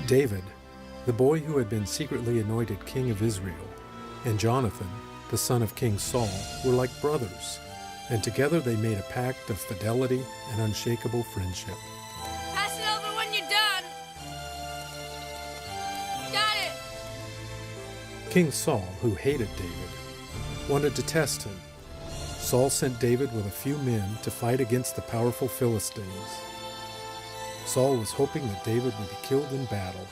David, the boy who had been secretly anointed king of Israel, and Jonathan, the son of King Saul, were like brothers, and together they made a pact of fidelity and unshakable friendship. Pass it over when you're done. Got it. King Saul, who hated David, wanted to test him. Saul sent David with a few men to fight against the powerful Philistines. Saul was hoping that David would be killed in battle.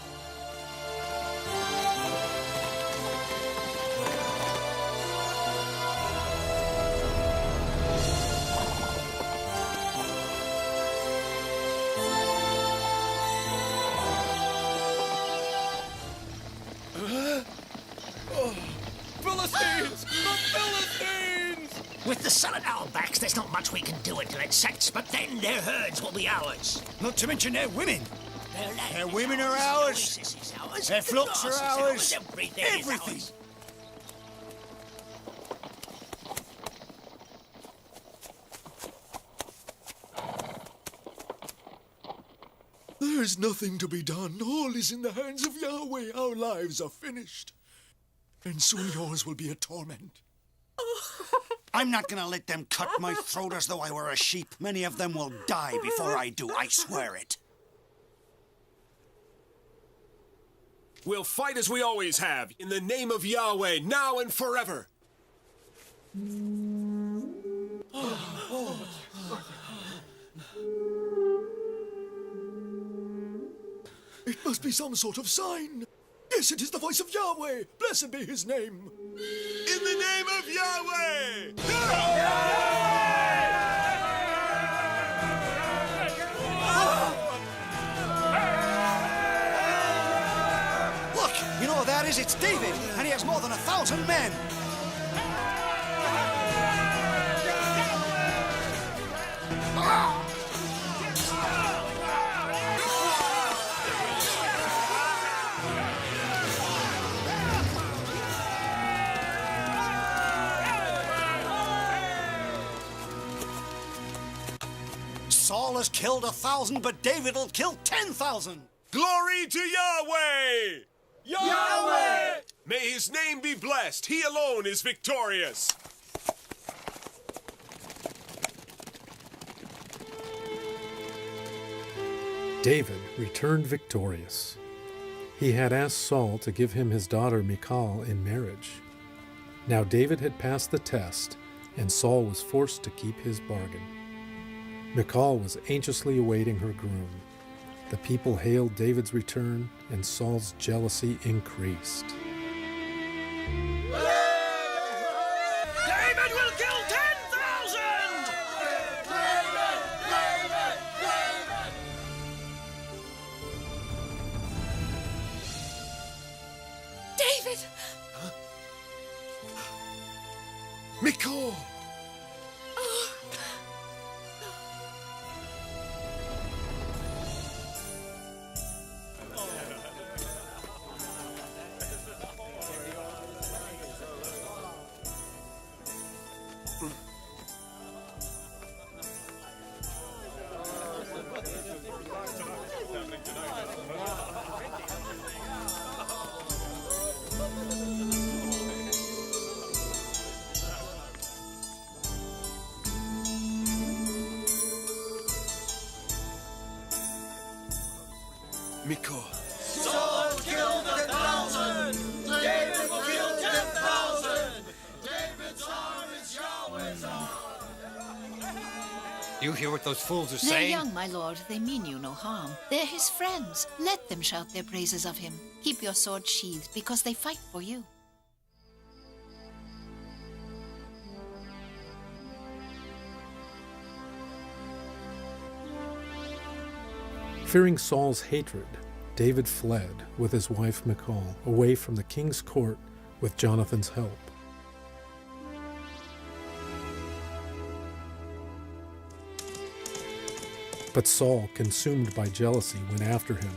Philistines! The Philistines! With the son of our backs, there's not much we can do until it's sacked, but then their herds will be ours. Not to mention their women. Their women are ours. This is ours. Their The flocks grass are is ours. Everything is Everything. ours. There is nothing to be done. All is in the hands of Yahweh. Our lives are finished. And soon yours will be a torment. I'm not gonna let them cut my throat as though I were a sheep. Many of them will die before I do, I swear it. We'll fight as we always have, in the name of Yahweh, now and forever. It must be some sort of sign. Yes, it is the voice of Yahweh. Blessed be his name. In the name of Yahweh! Look, you know what that is? It's David, and he has more than 1,000 men. Saul has killed 1,000, but David will kill 10,000. Glory to Yahweh! Yahweh! May his name be blessed. He alone is victorious. David returned victorious. He had asked Saul to give him his daughter Michal in marriage. Now David had passed the test, and Saul was forced to keep his bargain. Michal was anxiously awaiting her groom. The people hailed David's return, and Saul's jealousy increased. David will kill 10,000! David! Michal! Michal. Saul killed 1,000. David will kill 10,000. David's arm is Yahweh's arm. You hear what those fools are They're saying? young, my lord. They mean you no harm. They're his friends. Let them shout their praises of him. Keep your sword sheathed, because they fight for you. Fearing Saul's hatred, David fled with his wife Michal away from the king's court with Jonathan's help. But Saul, consumed by jealousy, went after him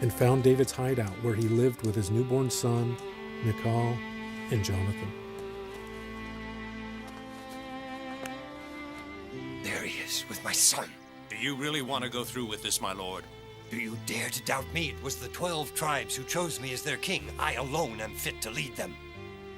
and found David's hideout where he lived with his newborn son, Michal, and Jonathan. There he is, with my son. Do you really want to go through with this, my lord? Do you dare to doubt me? It was the 12 tribes who chose me as their king. I alone am fit to lead them.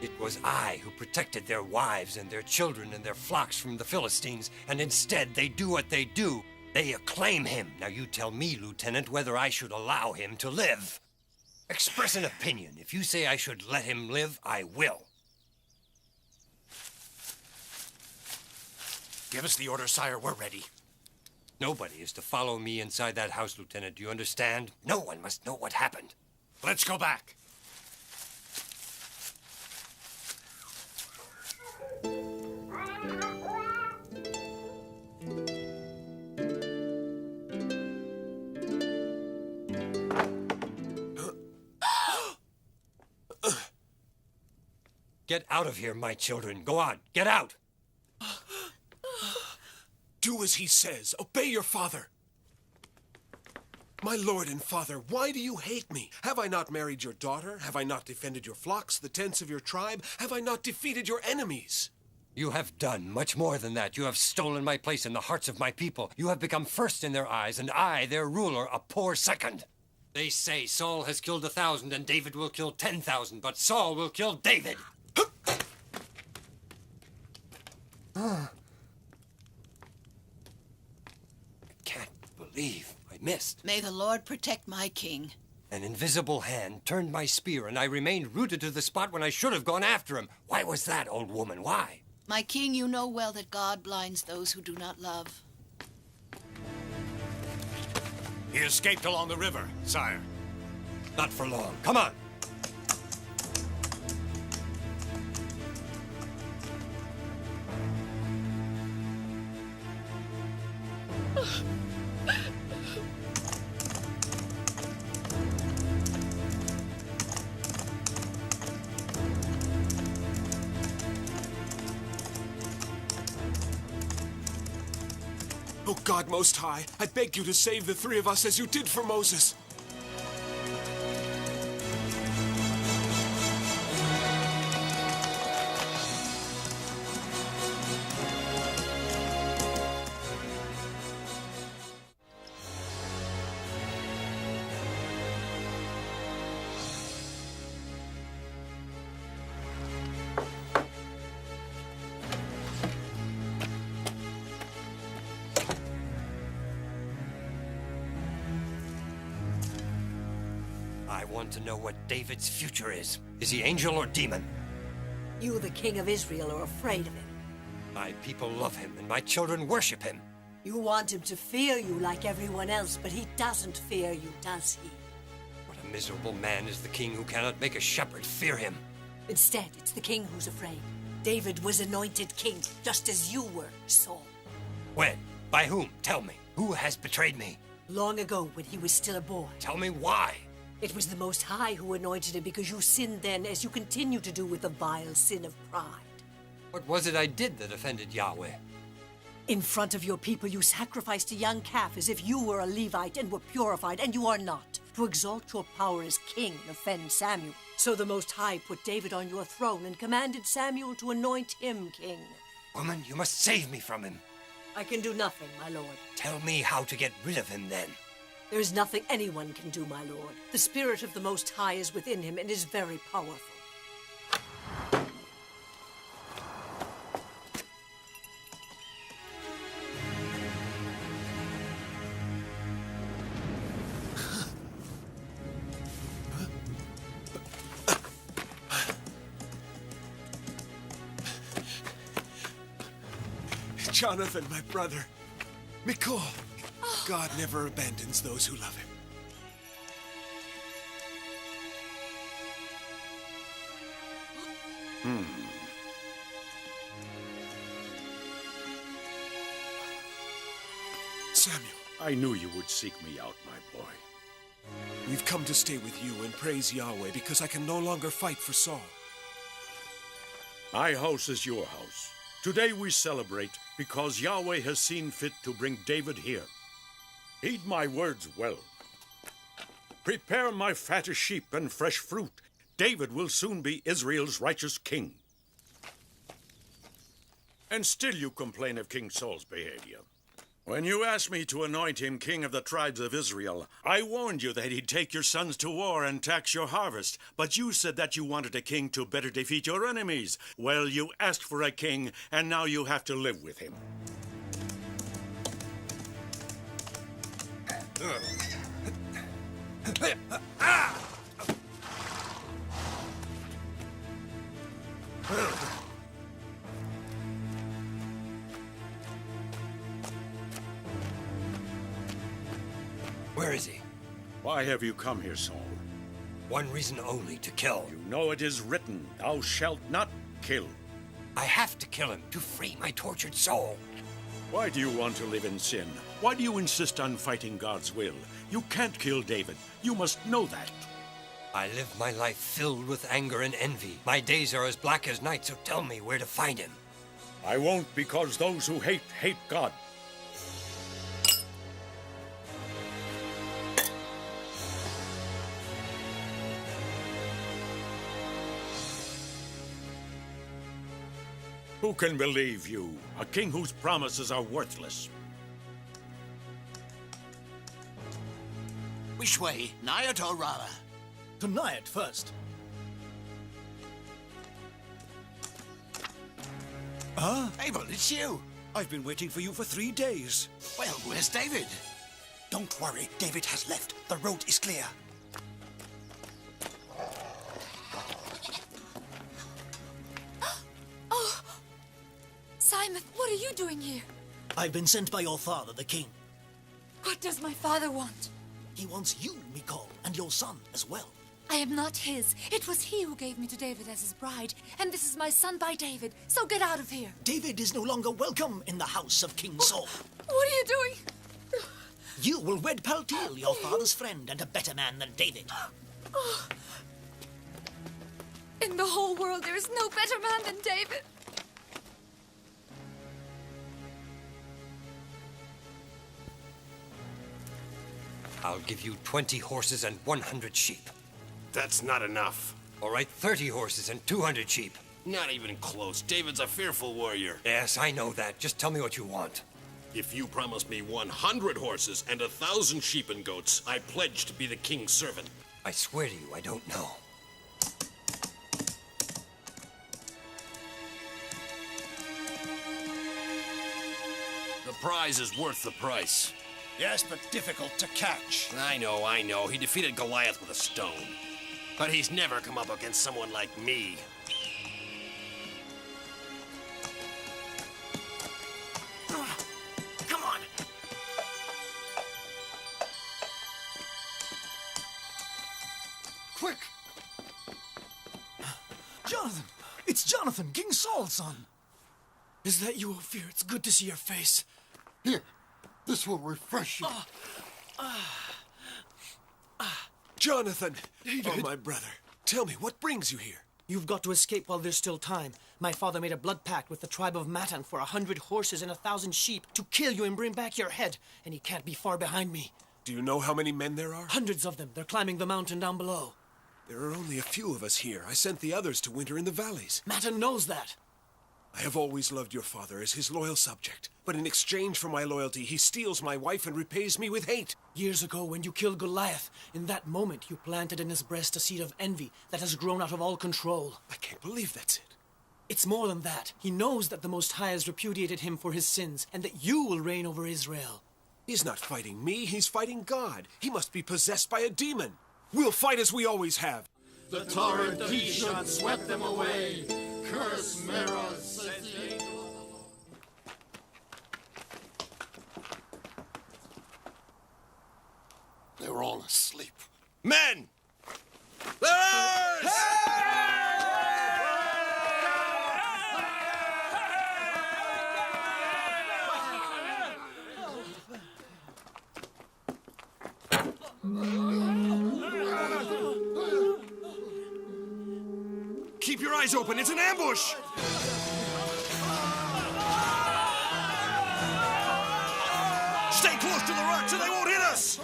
It was I who protected their wives and their children and their flocks from the Philistines, and instead they do what they do. They acclaim him. Now you tell me, Lieutenant, whether I should allow him to live. Express an opinion. If you say I should let him live, I will. Give us the order, sire. We're ready. Nobody is to follow me inside that house, Lieutenant. Do you understand? No one must know what happened. Let's go back. Get out of here, my children. Go on. Get out. Do as he says. Obey your father. My lord and father, why do you hate me? Have I not married your daughter? Have I not defended your flocks, the tents of your tribe? Have I not defeated your enemies? You have done much more than that. You have stolen my place in the hearts of my people. You have become first in their eyes, and I, their ruler, a poor second. They say Saul has killed 1,000 and David will kill 10,000, but Saul will kill David. I can't believe I missed. May the Lord protect my king. An invisible hand turned my spear, and I remained rooted to the spot when I should have gone after him. Why was that, old woman? Why? My king, you know well that God blinds those who do not love. He escaped along the river, sire. Not for long. Come on. Oh, God Most High, I beg you to save the three of us as you did for Moses. I want to know what David's future is. Is he angel or demon? You, the king of Israel, are afraid of him. My people love him, and my children worship him. You want him to fear you like everyone else, but he doesn't fear you, does he? What a miserable man is the king who cannot make a shepherd fear him. Instead, it's the king who's afraid. David was anointed king, just as you were, Saul. When? By whom? Tell me. Who has betrayed me? Long ago, when he was still a boy. Tell me why. It was the Most High who anointed him because you sinned then, as you continue to do with the vile sin of pride. What was it I did that offended Yahweh? In front of your people, you sacrificed a young calf as if you were a Levite and were purified, and you are not, to exalt your power as king and offend Samuel. So the Most High put David on your throne and commanded Samuel to anoint him king. Woman, you must save me from him. I can do nothing, my lord. Tell me how to get rid of him, then. There is nothing anyone can do, my lord. The spirit of the Most High is within him and is very powerful. Jonathan, my brother. Michal. God never abandons those who love him. Samuel. I knew you would seek me out, my boy. We've come to stay with you and praise Yahweh because I can no longer fight for Saul. My house is your house. Today we celebrate because Yahweh has seen fit to bring David here. Heed my words well. Prepare my fattest sheep and fresh fruit. David will soon be Israel's righteous king. And still you complain of King Saul's behavior. When you asked me to anoint him king of the tribes of Israel, I warned you that he'd take your sons to war and tax your harvest. But you said that you wanted a king to better defeat your enemies. Well, you asked for a king, and now you have to live with him. Where is he? Why have you come here, Saul? One reason only, to kill. You know it is written, thou shalt not kill. I have to kill him to free my tortured soul. Why do you want to live in sin? Why do you insist on fighting God's will? You can't kill David. You must know that. I live my life filled with anger and envy. My days are as black as night, so tell me where to find him. I won't, because those who hate God. Who can believe you? A king whose promises are worthless. Which way, Naiad or Rala? To Naiad first. Abel, it's you. I've been waiting for you for 3 days. Well, where's David? Don't worry, David has left. The road is clear. Oh! Simon, what are you doing here? I've been sent by your father, the king. What does my father want? He wants you, Michal, and your son as well. I am not his. It was he who gave me to David as his bride, and this is my son by David, so get out of here. David is no longer welcome in the house of King Saul. What are you doing? You will wed Paltiel, your father's friend, and a better man than David. In the whole world, there is no better man than David. I'll give you 20 horses and 100 sheep. That's not enough. All right, 30 horses and 200 sheep. Not even close. David's a fearful warrior. Yes, I know that. Just tell me what you want. If you promise me 100 horses and 1,000 sheep and goats, I pledge to be the king's servant. I swear to you, I don't know. The prize is worth the price. Yes, but difficult to catch. I know. He defeated Goliath with a stone. But he's never come up against someone like me. Come on. Quick! Jonathan! It's Jonathan, King Saul's son! Is that you, Ophir? It's good to see your face. Here, this will refresh you. Jonathan! Oh, my brother. Tell me, what brings you here? You've got to escape while there's still time. My father made a blood pact with the tribe of Matan for 100 horses and 1,000 sheep to kill you and bring back your head, and he can't be far behind me. Do you know how many men there are? Hundreds of them. They're climbing the mountain down below. There are only a few of us here. I sent the others to winter in the valleys. Matan knows that. I have always loved your father as his loyal subject. But in exchange for my loyalty, he steals my wife and repays me with hate. Years ago, when you killed Goliath, in that moment you planted in his breast a seed of envy that has grown out of all control. I can't believe that's it. It's more than that. He knows that the Most High has repudiated him for his sins, and that you will reign over Israel. He's not fighting me, he's fighting God. He must be possessed by a demon. We'll fight as we always have. The torrent Kishon swept them away. Curse Meroz, says the angel. They were all asleep. Men! There's! Keep your eyes open, it's an ambush! Stay close to the rocks or they won't hit us!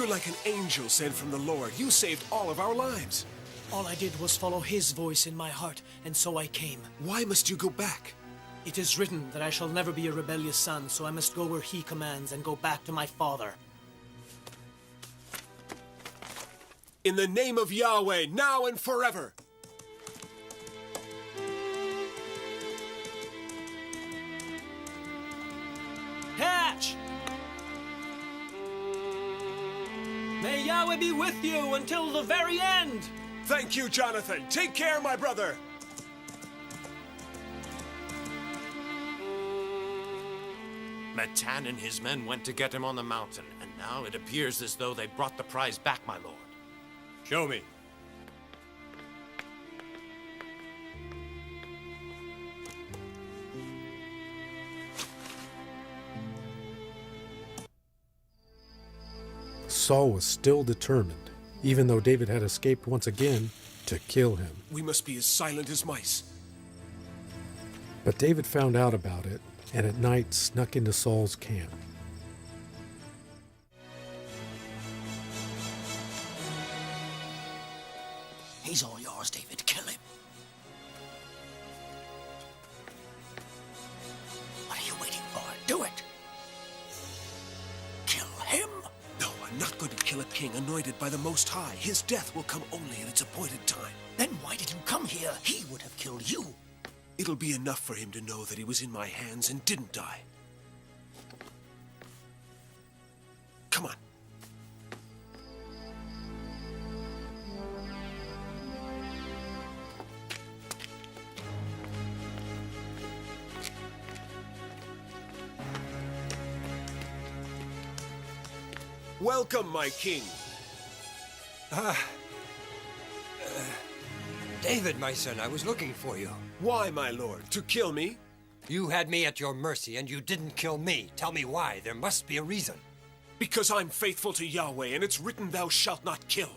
You're like an angel sent from the Lord. You saved all of our lives. All I did was follow his voice in my heart, and so I came. Why must you go back? It is written that I shall never be a rebellious son, so I must go where he commands and go back to my father. In the name of Yahweh, now and forever. Hatch! May Yahweh be with you until the very end! Thank you, Jonathan. Take care, my brother. Matan and his men went to get him on the mountain, and now it appears as though they brought the prize back, my lord. Show me. Saul was still determined, even though David had escaped once again, to kill him. We must be as silent as mice. But David found out about it, and at night snuck into Saul's camp. He's all yours, David. Kill him. What are you waiting for? Do it. Kill him. No, I'm not going to kill a king anointed by the Most High. His death will come only at its appointed time. Then why did you come here? He would have killed you. It'll be enough for him to know that he was in my hands and didn't die. Come on. Welcome, my king. David, my son, I was looking for you. Why, my lord? To kill me? You had me at your mercy, and you didn't kill me. Tell me why. There must be a reason. Because I'm faithful to Yahweh, and it's written, thou shalt not kill.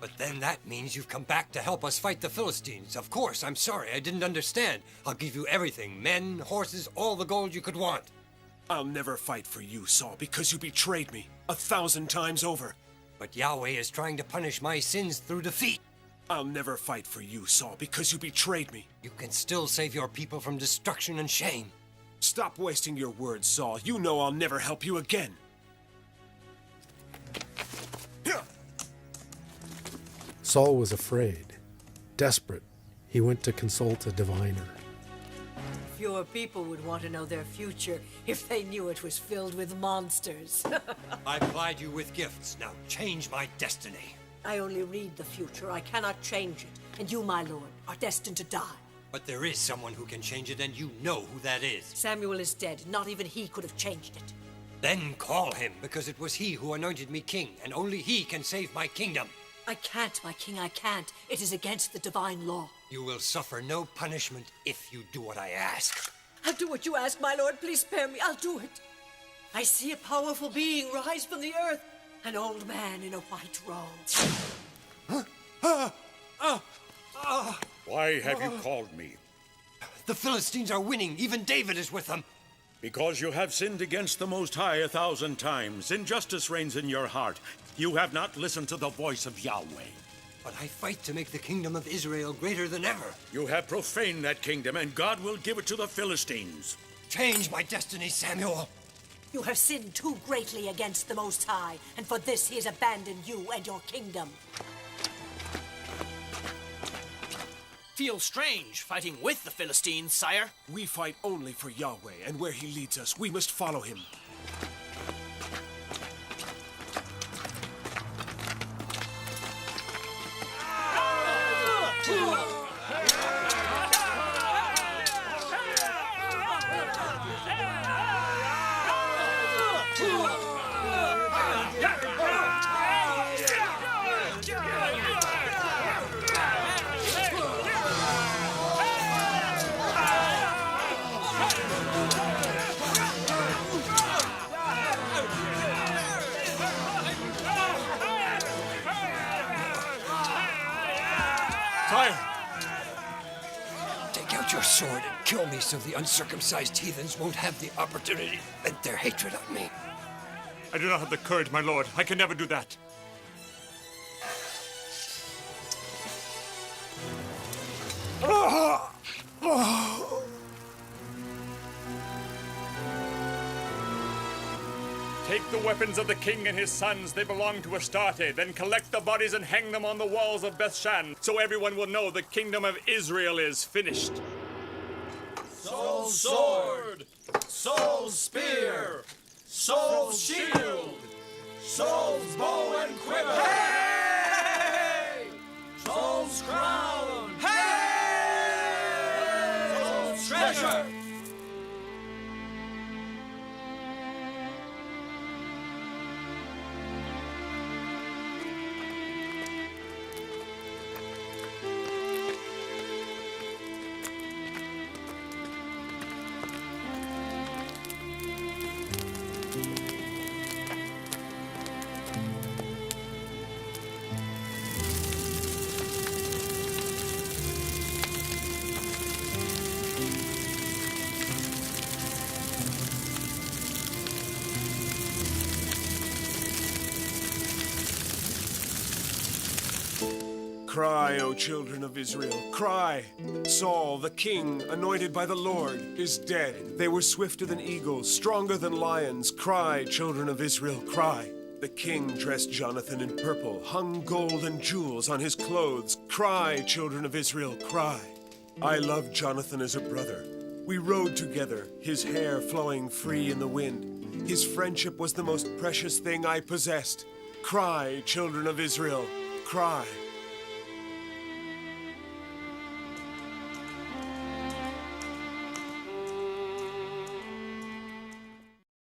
But then that means you've come back to help us fight the Philistines. Of course, I'm sorry. I didn't understand. I'll give you everything. Men, horses, all the gold you could want. I'll never fight for you, Saul, because you betrayed me 1,000 times over. But Yahweh is trying to punish my sins through defeat. I'll never fight for you, Saul, because you betrayed me. You can still save your people from destruction and shame. Stop wasting your words, Saul. You know I'll never help you again. Saul was afraid. Desperate, he went to consult a diviner. Fewer people would want to know their future if they knew it was filled with monsters. I plied you with gifts. Now change my destiny. I only read the future. I cannot change it. And you, my lord, are destined to die. But there is someone who can change it, and you know who that is. Samuel is dead. Not even he could have changed it. Then call him, because it was he who anointed me king, and only he can save my kingdom. I can't, my king, I can't. It is against the divine law. You will suffer no punishment if you do what I ask. I'll do what you ask, my lord. Please spare me. I'll do it. I see a powerful being rise from the earth. An old man in a white robe. Why have you called me? The Philistines are winning. Even David is with them. Because you have sinned against the Most High 1,000 times. Injustice reigns in your heart. You have not listened to the voice of Yahweh. But I fight to make the kingdom of Israel greater than ever. You have profaned that kingdom, and God will give it to the Philistines. Change my destiny, Samuel. You have sinned too greatly against the Most High, and for this he has abandoned you and your kingdom. Feels strange fighting with the Philistines, sire. We fight only for Yahweh, and where he leads us, we must follow him. Take out your sword and kill me so the uncircumcised heathens won't have the opportunity to vent their hatred on me. I do not have the courage, my lord. I can never do that. Take the weapons of the king and his sons. They belong to Astarte. Then collect the bodies and hang them on the walls of Bethshan, so everyone will know the kingdom of Israel is finished. Saul's sword, Saul's spear, Saul's shield, Saul's bow and quiver. Hey! Saul's crown. Hey! Saul's treasure. Cry, O children of Israel, cry! Saul, the king, anointed by the Lord, is dead. They were swifter than eagles, stronger than lions. Cry, children of Israel, cry! The king dressed Jonathan in purple, hung gold and jewels on his clothes. Cry, children of Israel, cry! I loved Jonathan as a brother. We rode together, his hair flowing free in the wind. His friendship was the most precious thing I possessed. Cry, children of Israel, cry!